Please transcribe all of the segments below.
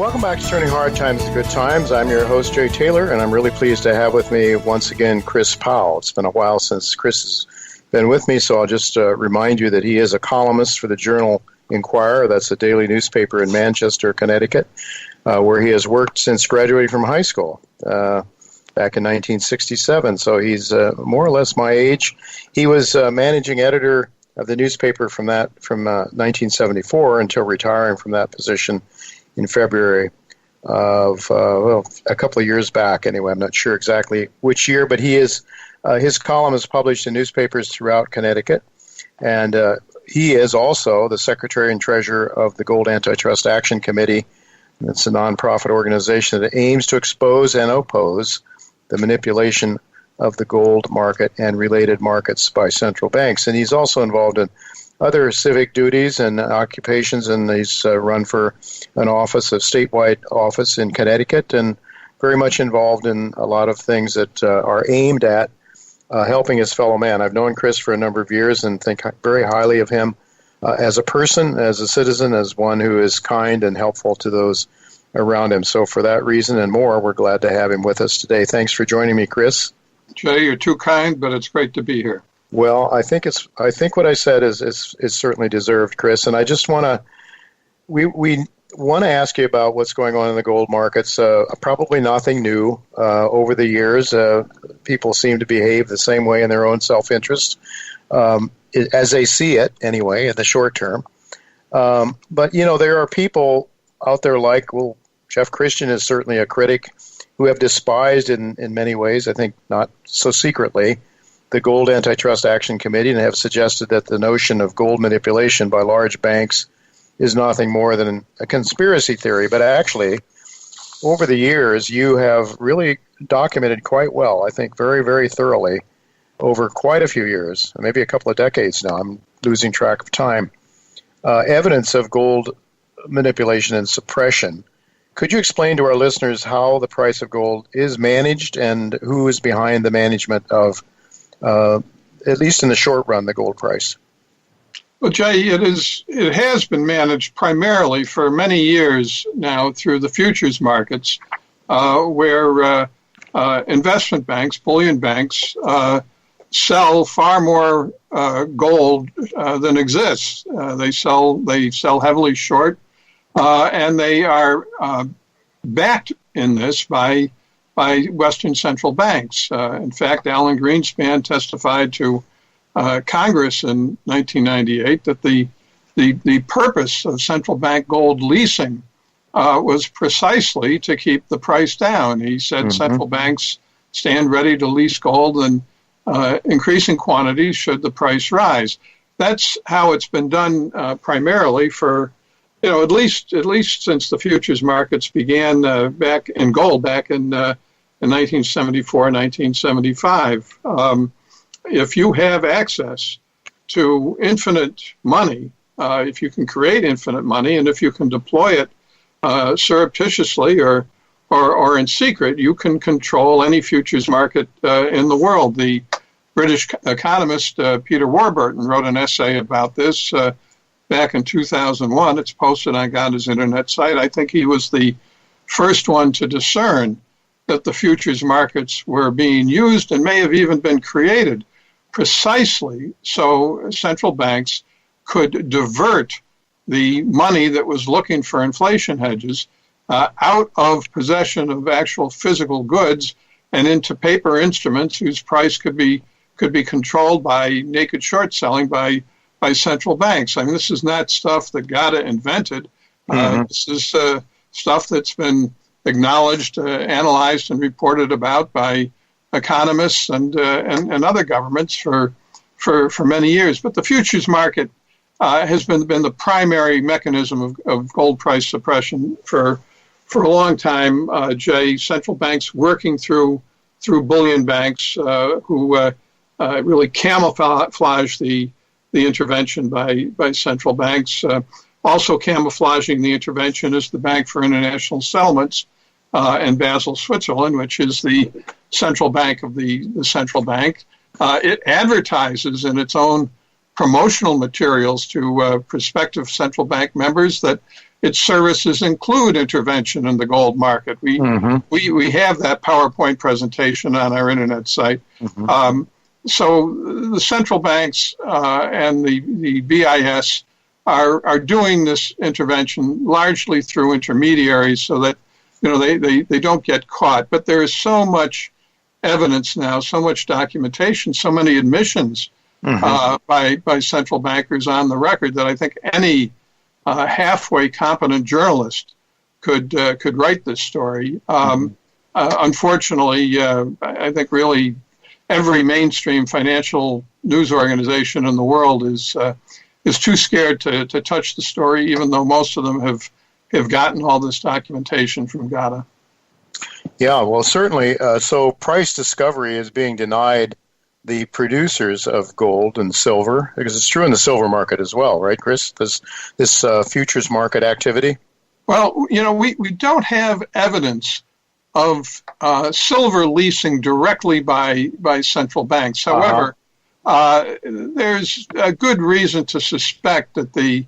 Welcome back to Turning Hard Times to Good Times. I'm your host, Jay Taylor, and I'm really pleased to have with me once again Chris Powell. It's been a while since Chris has been with me, so I'll just remind you that he is a columnist for the Journal Inquirer. That's a daily newspaper in Manchester, Connecticut, where he has worked since graduating from high school back in 1967. So he's more or less my age. He was managing editor of the newspaper from 1974 until retiring from that position in February of, a couple of years back. Anyway, I'm not sure exactly which year, but his column is published in newspapers throughout Connecticut. And he is also the Secretary and Treasurer of the Gold Antitrust Action Committee. It's a nonprofit organization that aims to expose and oppose the manipulation of the gold market and related markets by central banks. And he's also involved in other civic duties and occupations, and he's run for an statewide office in Connecticut, and very much involved in a lot of things that are aimed at helping his fellow man. I've known Chris for a number of years and think very highly of him as a person, as a citizen, as one who is kind and helpful to those around him. So for that reason and more, we're glad to have him with us today. Thanks for joining me, Chris. Jay, you're too kind, but it's great to be here. Well, I think what I said is certainly deserved, Chris. And I just we want to ask you about what's going on in the gold markets. Probably nothing new. Over the years, people seem to behave the same way in their own self-interest, as they see it anyway, in the short term. But, there are people out there like, Jeff Christian is certainly a critic, who have despised in many ways, I think not so secretly, the Gold Antitrust Action Committee, and have suggested that the notion of gold manipulation by large banks is nothing more than a conspiracy theory. But actually, over the years, you have really documented quite well, I think very, very thoroughly, over quite a few years, maybe a couple of decades now, I'm losing track of time, evidence of gold manipulation and suppression. Could you explain to our listeners how the price of gold is managed and who is behind the management of, at least in the short run, the gold price? Well, Jay, it has been managed primarily for many years now through the futures markets, where investment banks, bullion banks, sell far more gold than exists. They sell heavily short, and they are backed in this by Western central banks. In fact, Alan Greenspan testified to Congress in 1998 that the purpose of central bank gold leasing was precisely to keep the price down. He said central banks stand ready to lease gold in increasing quantities should the price rise. That's how it's been done primarily for, at least since the futures markets began back in gold back in 1974, 1975. If you have access to infinite money, if you can create infinite money, and if you can deploy it surreptitiously or in secret, you can control any futures market in the world. The British economist Peter Warburton wrote an essay about this back in 2001. It's posted on Gandhi's internet site. I think he was the first one to discern that the futures markets were being used and may have even been created precisely so central banks could divert the money that was looking for inflation hedges out of possession of actual physical goods and into paper instruments whose price could be controlled by naked short selling by central banks. I mean, this is not stuff that Gada invented. This is stuff that's been acknowledged, analyzed, and reported about by economists and other governments for many years. But the futures market has been the primary mechanism of gold price suppression for a long time. Jay, central banks working through bullion banks who really camouflage the intervention by central banks. Also camouflaging the intervention is the Bank for International Settlements in Basel, Switzerland, which is the central bank of the central bank. It advertises in its own promotional materials to prospective central bank members that its services include intervention in the gold market. We have that PowerPoint presentation on our internet site. So the central banks and the BIS are doing this intervention largely through intermediaries, so that they don't get caught. But there is so much evidence now, so much documentation, so many admissions by central bankers on the record that I think any halfway competent journalist could write this story. Unfortunately, I think really every mainstream financial news organization in the world is too scared to touch the story, even though most of them have gotten all this documentation from GATA. Yeah, well, certainly. So price discovery is being denied the producers of gold and silver, because it's true in the silver market as well, right, Chris? This futures market activity? Well, we don't have evidence of silver leasing directly by central banks. However, there's a good reason to suspect that the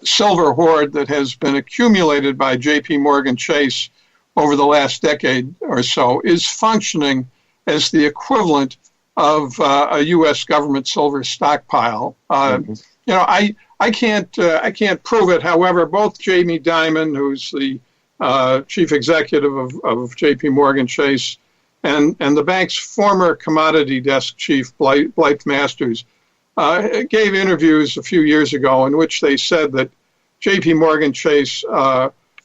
silver hoard that has been accumulated by J.P. Morgan Chase over the last decade or so is functioning as the equivalent of a U.S. government silver stockpile. I can't prove it. However, both Jamie Dimon, who's the chief executive of J.P. Morgan Chase, and the bank's former commodity desk chief, Blythe Masters, gave interviews a few years ago in which they said that J.P. Morgan Chase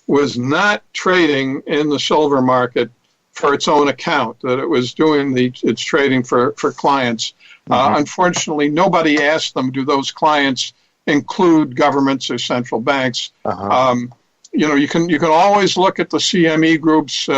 was not trading in the silver market for its own account, that it was doing its trading for clients. Unfortunately, nobody asked them, do those clients include governments or central banks? You can always look at the CME Group's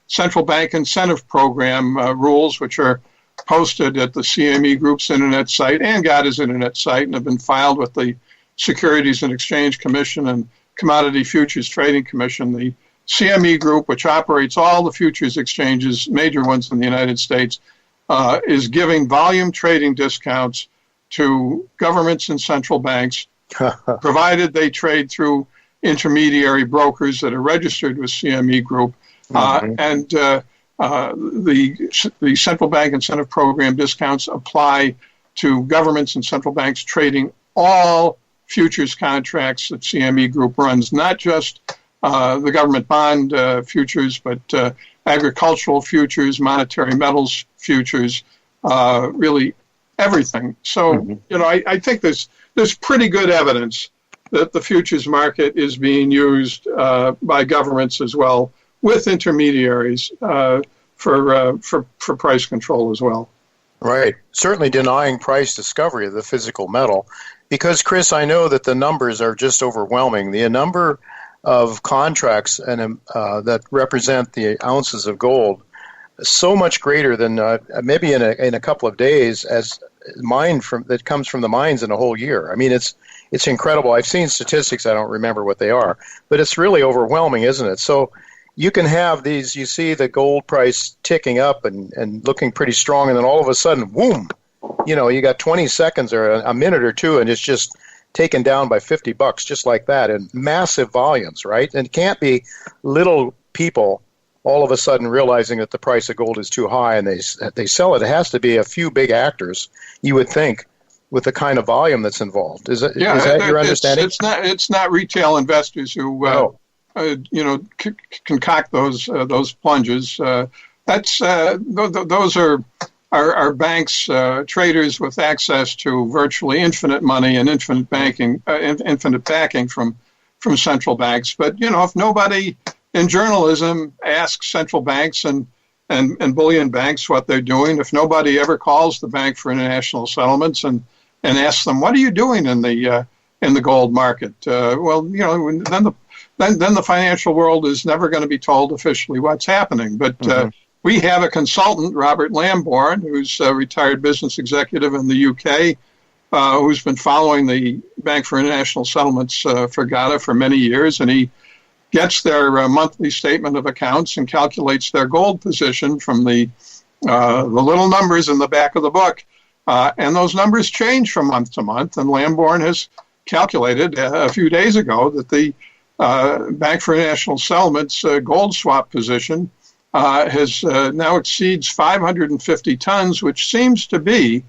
central bank incentive program rules, which are posted at the CME Group's internet site and GATA's internet site, and have been filed with the Securities and Exchange Commission and Commodity Futures Trading Commission. The CME Group, which operates all the futures exchanges, major ones in the United States, is giving volume trading discounts to governments and central banks, provided they trade through intermediary brokers that are registered with CME Group. And the central bank incentive program discounts apply to governments and central banks trading all futures contracts that CME Group runs, not just the government bond futures, but agricultural futures, monetary metals futures, really everything. So, I think there's pretty good evidence that the futures market is being used by governments as well, with intermediaries for price control as well. Right. Certainly denying price discovery of the physical metal, because, Chris, I know that the numbers are just overwhelming. The number of contracts and that represent the ounces of gold is so much greater than maybe in a couple of days as mine that comes from the mines in a whole year. I mean, it's incredible. I've seen statistics. I don't remember what they are, but it's really overwhelming, isn't it? So you can have these, you see the gold price ticking up and looking pretty strong, and then all of a sudden, boom, you got 20 seconds or a minute or two, and it's just taken down by $50 just like that, in massive volumes, right? And it can't be little people all of a sudden realizing that the price of gold is too high and they sell it. It has to be a few big actors, you would think, with the kind of volume that's involved. Is that your understanding? It's not retail investors who concoct those plunges. Those are banks, traders with access to virtually infinite money and infinite backing from central banks. But if nobody in journalism asks central banks and bullion banks what they're doing, if nobody ever calls the Bank for International Settlements and asks them, what are you doing in the gold market? Then the financial world is never going to be told officially what's happening. But we have a consultant, Robert Lambourne, who's a retired business executive in the UK, who's been following the Bank for International Settlements for GATA for many years, and he gets their monthly statement of accounts and calculates their gold position from the little numbers in the back of the book. And those numbers change from month to month, and Lambourne has calculated a few days ago that the Bank for International Settlements gold swap position has now exceeds 550 tons, which seems to be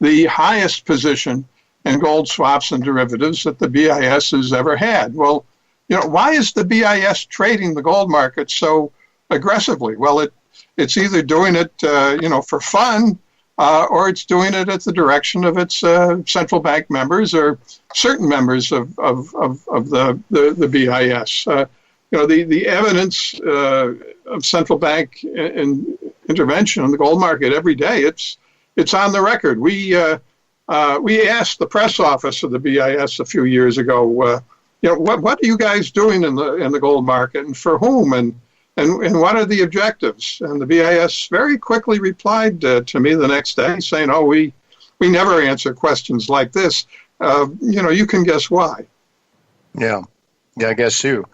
the highest position in gold swaps and derivatives that the BIS has ever had. Well, why is the BIS trading the gold market so aggressively? Well, it's either doing it, for fun, or it's doing it at the direction of its central bank members or certain members of the BIS. The evidence of central bank intervention in the gold market every day, it's on the record. We asked the press office of the BIS a few years ago, what are you guys doing in the gold market, and for whom, and what are the objectives? And the BIS very quickly replied to me the next day saying, "Oh, we never answer questions like this. You can guess why." Yeah, I guess you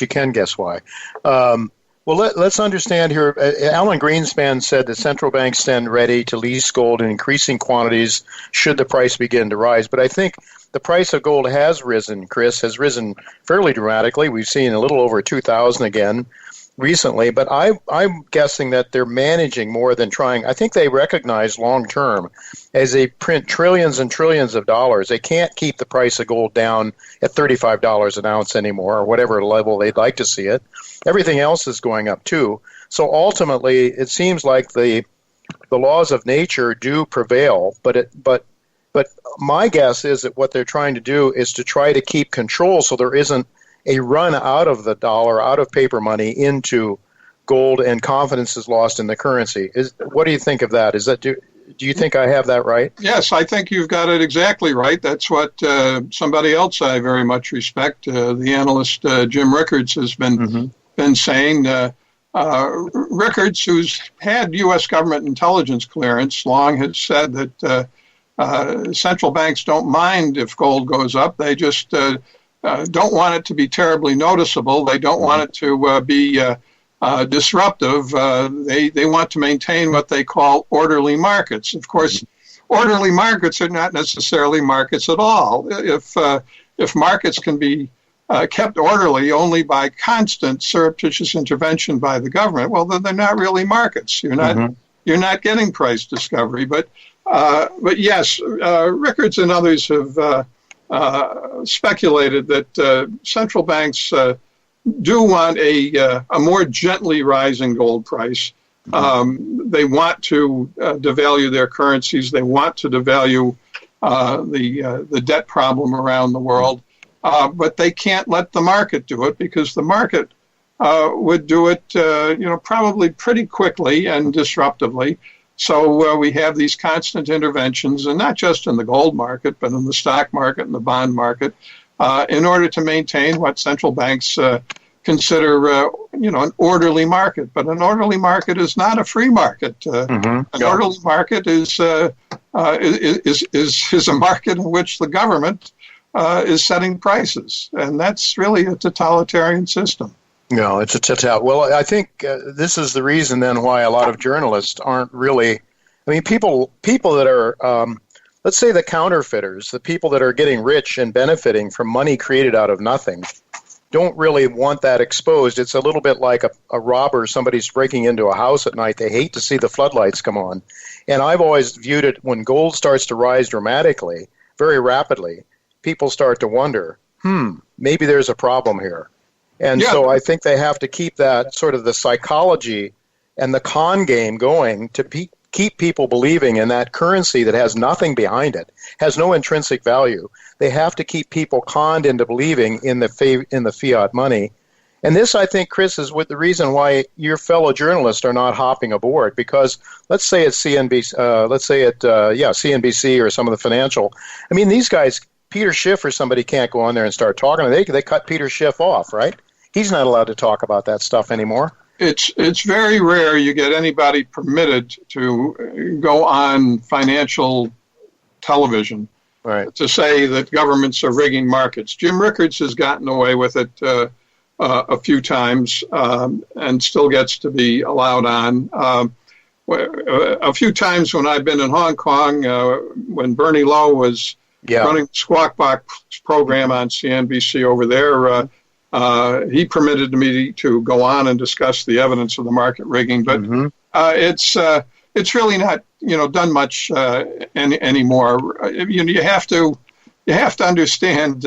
can guess why. Well, let's understand here. Alan Greenspan said that central banks stand ready to lease gold in increasing quantities should the price begin to rise. But I think the price of gold has risen, Chris, has risen fairly dramatically. We've seen a little over 2,000 again recently, but I'm guessing that they're managing more than trying. I think they recognize long term as they print trillions and trillions of dollars. They can't keep the price of gold down at $35 an ounce anymore, or whatever level they'd like to see it. Everything else is going up too. So ultimately, it seems like the laws of nature do prevail, but my guess is that what they're trying to do is to try to keep control so there isn't a run out of the dollar, out of paper money into gold, and confidence is lost in the currency. What do you think of that? Do you think I have that right? Yes, I think you've got it exactly right. That's what somebody else I very much respect, the analyst Jim Rickards, has been saying. Rickards, who's had U.S. government intelligence clearance long, has said that central banks don't mind if gold goes up. They just don't want it to be terribly noticeable. They don't want it to be disruptive. They want to maintain what they call orderly markets. Of course, orderly markets are not necessarily markets at all. If markets can be kept orderly only by constant surreptitious intervention by the government, well, then they're not really markets. You're not getting price discovery. But yes, Rickards and others have speculated that central banks do want a more gently rising gold price. They want to devalue their currencies. They want to devalue the debt problem around the world. But they can't let the market do it, because the market would do it, probably pretty quickly and disruptively. So we have these constant interventions, and not just in the gold market, but in the stock market and the bond market, in order to maintain what central banks consider, an orderly market. But an orderly market is not a free market. An orderly market is a market in which the government is setting prices, and that's really a totalitarian system. No, it's a total. Well, I think this is the reason then why a lot of journalists aren't really. I mean, people that are, let's say, the counterfeiters, the people that are getting rich and benefiting from money created out of nothing, don't really want that exposed. It's a little bit like a robber. Somebody's breaking into a house at night. They hate to see the floodlights come on. And I've always viewed it, when gold starts to rise dramatically, very rapidly, people start to wonder, maybe there's a problem here. And so I think they have to keep that sort of the psychology and the con game going to keep people believing in that currency that has nothing behind it, has no intrinsic value. They have to keep people conned into believing in the fiat money. And this, I think, Chris, is the reason why your fellow journalists are not hopping aboard. Because let's say it's CNBC, CNBC or some of the financial. I mean, these guys, Peter Schiff or somebody can't go on there and start talking. They cut Peter Schiff off, right? He's not allowed to talk about that stuff anymore. It's very rare you get anybody permitted to go on financial television to say that governments are rigging markets. Jim Rickards has gotten away with it a few times and still gets to be allowed on. A few times when I've been in Hong Kong, when Bernie Lowe was running the Squawk Box program on CNBC over there, he permitted me to go on and discuss the evidence of the market rigging, but it's really not done much anymore. You have to understand.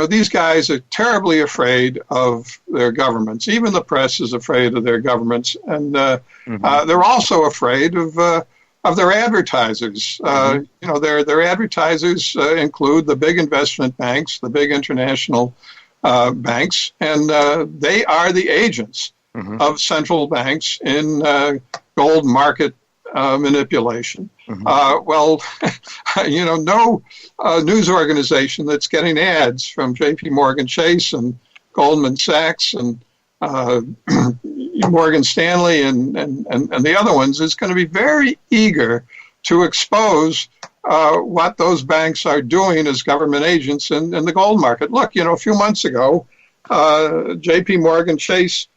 These guys are terribly afraid of their governments. Even the press is afraid of their governments, and they're also afraid of their advertisers. Their advertisers include the big investment banks, the big international banks, and they are the agents of central banks in gold market manipulation. No news organization that's getting ads from J.P. Morgan Chase and Goldman Sachs and Morgan Stanley and the other ones is going to be very eager to expose what those banks are doing as government agents in the gold market. Look, a few months ago, J.P. Morgan Chase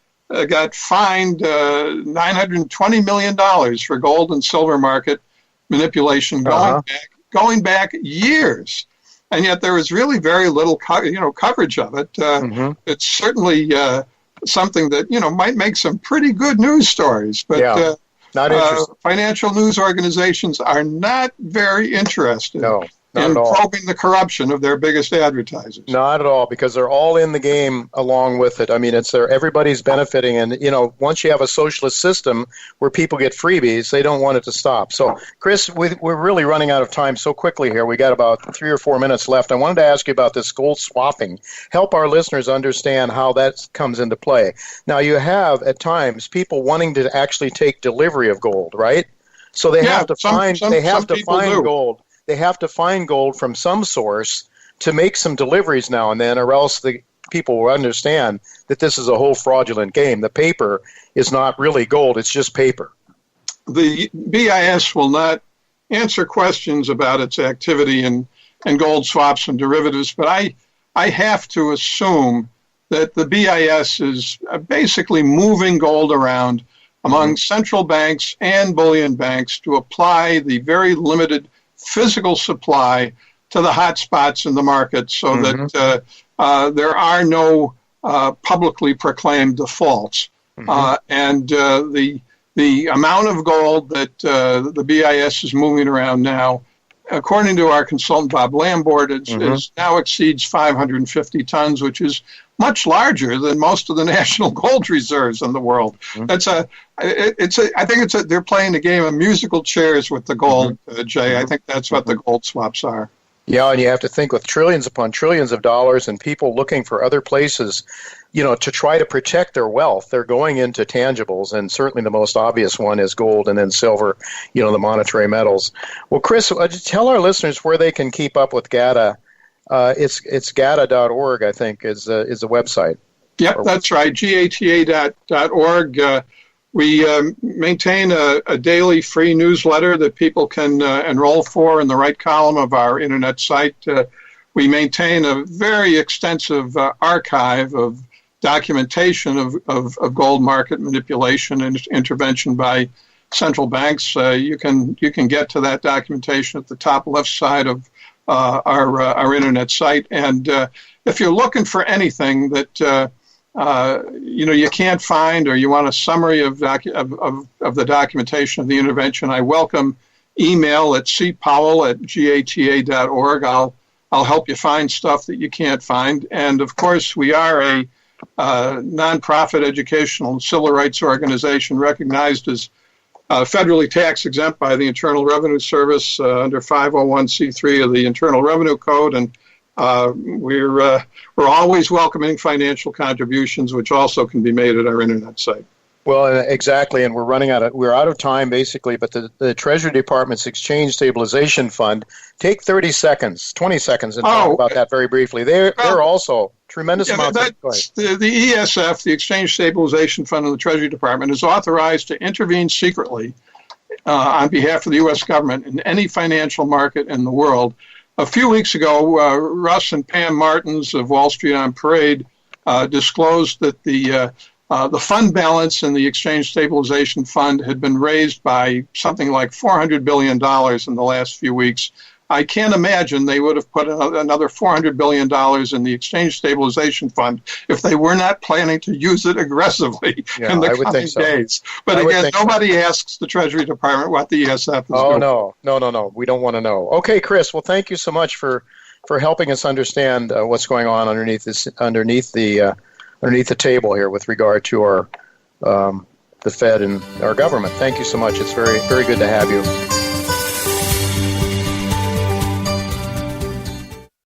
got fined $920 million for gold and silver market manipulation going back years. And yet there was really very little coverage of it. It's certainly something that might make some pretty good news stories, but not interesting. Financial news organizations are not very interested in all. probing the corruption of their biggest advertisers. Not at all, because they're all in the game along with it. I mean, everybody's benefiting, and once you have a socialist system where people get freebies, they don't want it to stop. So, Chris, we're really running out of time so quickly here. We got about 3 or 4 minutes left. I wanted to ask you about this gold swapping. Help our listeners understand how that comes into play. Now, you have at times people wanting to actually take delivery of gold, right? So they have to find gold. They have to find gold from some source to make some deliveries now and then, or else the people will understand that this is a whole fraudulent game. The paper is not really gold, it's just paper. The BIS will not answer questions about its activity in gold swaps and derivatives, but I have to assume that the BIS is basically moving gold around among central banks and bullion banks to apply the very limited physical supply to the hot spots in the market so that there are no publicly proclaimed defaults. And the amount of gold that the BIS is moving around now, according to our consultant Bob Lambert, is now exceeds 550 tons, which is much larger than most of the national gold reserves in the world. They're playing a game of musical chairs with the gold, Jay. I think that's what the gold swaps are. Yeah, and you have to think with trillions upon trillions of dollars and people looking for other places, to try to protect their wealth, they're going into tangibles, and certainly the most obvious one is gold and then silver, the monetary metals. Well, Chris, tell our listeners where they can keep up with GATA. It's gata.org, I think, is the website. Yep, that's right, gata.org. We maintain a daily free newsletter that people can enroll for in the right column of our internet site. We maintain a very extensive archive of documentation of gold market manipulation and intervention by central banks. You can get to that documentation at the top left side of our internet site. And if you're looking for anything that you can't find, or you want a summary of the documentation of the intervention, I welcome email at cpowell@gata.org. I'll help you find stuff that you can't find. And of course, we are a nonprofit educational and civil rights organization recognized as federally tax exempt by the Internal Revenue Service under 501c3 of the Internal Revenue Code, and we're always welcoming financial contributions, which also can be made at our internet site. Well, exactly, and we're out of time basically. But the Treasury Department's Exchange Stabilization Fund, take 30 seconds, 20 seconds, and talk about that very briefly. They're also tremendous amounts of the ESF, the Exchange Stabilization Fund of the Treasury Department, is authorized to intervene secretly on behalf of the U.S. government in any financial market in the world. A few weeks ago, Russ and Pam Martins of Wall Street on Parade disclosed that the fund balance in the Exchange Stabilization Fund had been raised by something like $400 billion in the last few weeks I can't imagine they would have put another $400 billion in the Exchange Stabilization Fund if they were not planning to use it aggressively in the coming days. But again, nobody asks the Treasury Department what the ESF is doing. Oh, no. We don't want to know. Okay, Chris, well, thank you so much for helping us understand what's going on underneath the table here with regard to our the Fed and our government. Thank you so much. It's very, very good to have you.